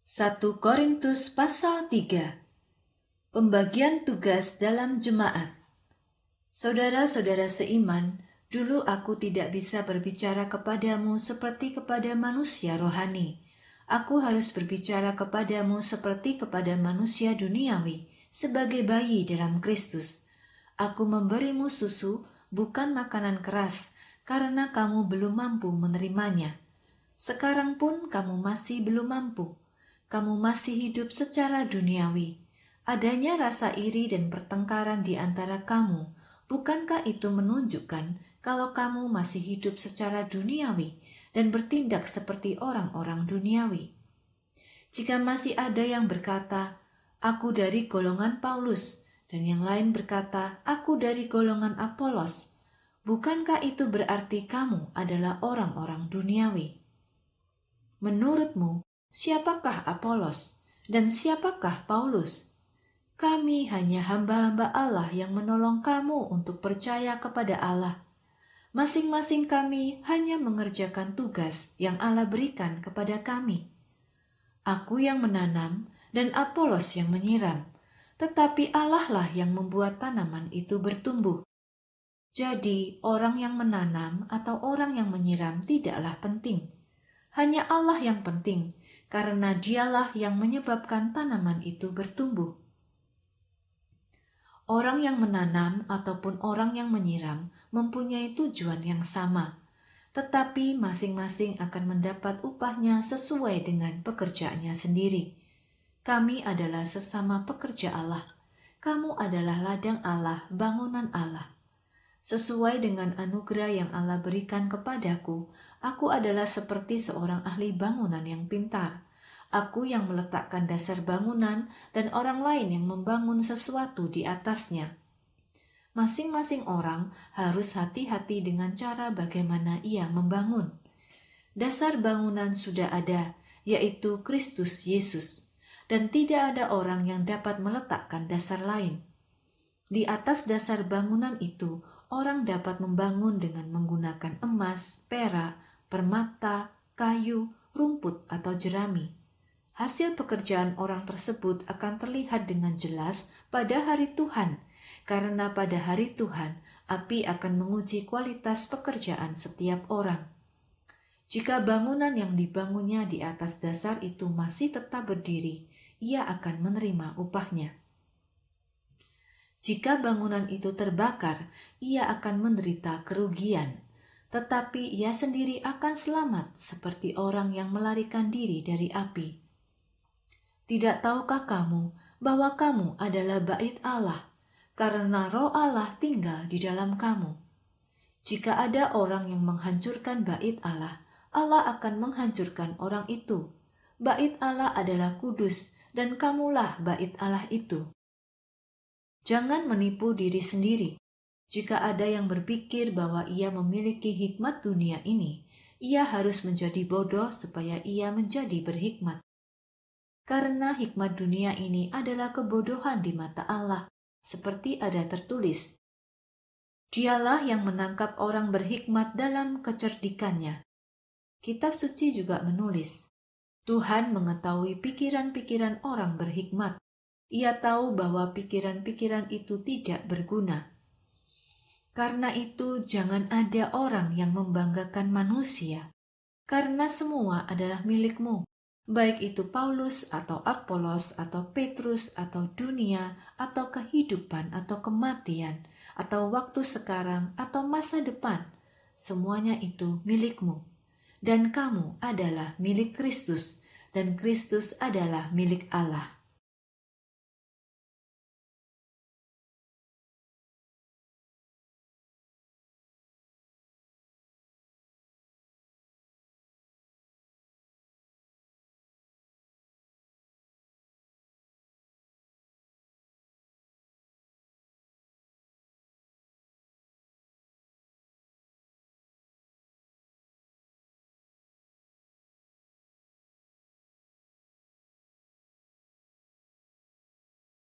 1 Korintus pasal 3. Pembagian tugas dalam jemaat. Saudara-saudara seiman, dulu aku tidak bisa berbicara kepadamu seperti kepada manusia rohani. Aku harus berbicara kepadamu seperti kepada manusia duniawi, sebagai bayi dalam Kristus. Aku memberimu susu, bukan makanan keras, karena kamu belum mampu menerimanya. Sekarang pun kamu masih belum mampu. Kamu masih hidup secara duniawi. Adanya rasa iri dan pertengkaran di antara kamu. Bukankah itu menunjukkan kalau kamu masih hidup secara duniawi dan bertindak seperti orang-orang duniawi? Jika masih ada yang berkata, "Aku dari golongan Paulus," dan yang lain berkata, "Aku dari golongan Apolos," bukankah itu berarti kamu adalah orang-orang duniawi? Menurutmu, siapakah Apolos dan siapakah Paulus? Kami hanya hamba-hamba Allah yang menolong kamu untuk percaya kepada Allah. Masing-masing kami hanya mengerjakan tugas yang Allah berikan kepada kami. Aku yang menanam dan Apolos yang menyiram, tetapi Allah lah yang membuat tanaman itu bertumbuh. Jadi, orang yang menanam atau orang yang menyiram tidaklah penting. Hanya Allah yang penting, karena Dialah yang menyebabkan tanaman itu bertumbuh. Orang yang menanam ataupun orang yang menyiram mempunyai tujuan yang sama, tetapi masing-masing akan mendapat upahnya sesuai dengan pekerjaannya sendiri. Kami adalah sesama pekerja Allah. Kamu adalah ladang Allah, bangunan Allah. Sesuai dengan anugerah yang Allah berikan kepadaku, aku adalah seperti seorang ahli bangunan yang pintar. Aku yang meletakkan dasar bangunan dan orang lain yang membangun sesuatu di atasnya. Masing-masing orang harus hati-hati dengan cara bagaimana ia membangun. Dasar bangunan sudah ada, yaitu Kristus Yesus, dan tidak ada orang yang dapat meletakkan dasar lain. Di atas dasar bangunan itu, orang dapat membangun dengan menggunakan emas, perak, permata, kayu, rumput, atau jerami. Hasil pekerjaan orang tersebut akan terlihat dengan jelas pada hari Tuhan, karena pada hari Tuhan, api akan menguji kualitas pekerjaan setiap orang. Jika bangunan yang dibangunnya di atas dasar itu masih tetap berdiri, ia akan menerima upahnya. Jika bangunan itu terbakar, ia akan menderita kerugian, tetapi ia sendiri akan selamat seperti orang yang melarikan diri dari api. Tidak tahukah kamu bahwa kamu adalah bait Allah, karena Roh Allah tinggal di dalam kamu? Jika ada orang yang menghancurkan bait Allah, Allah akan menghancurkan orang itu. Bait Allah adalah kudus, dan kamulah bait Allah itu. Jangan menipu diri sendiri. Jika ada yang berpikir bahwa ia memiliki hikmat dunia ini, ia harus menjadi bodoh supaya ia menjadi berhikmat. Karena hikmat dunia ini adalah kebodohan di mata Allah, seperti ada tertulis. Dialah yang menangkap orang berhikmat dalam kecerdikannya. Kitab suci juga menulis, Tuhan mengetahui pikiran-pikiran orang berhikmat. Ia tahu bahwa pikiran-pikiran itu tidak berguna. Karena itu, jangan ada orang yang membanggakan manusia, karena semua adalah milikmu, baik itu Paulus atau Apolos atau Petrus atau dunia atau kehidupan atau kematian atau waktu sekarang atau masa depan. Semuanya itu milikmu, dan kamu adalah milik Kristus, dan Kristus adalah milik Allah.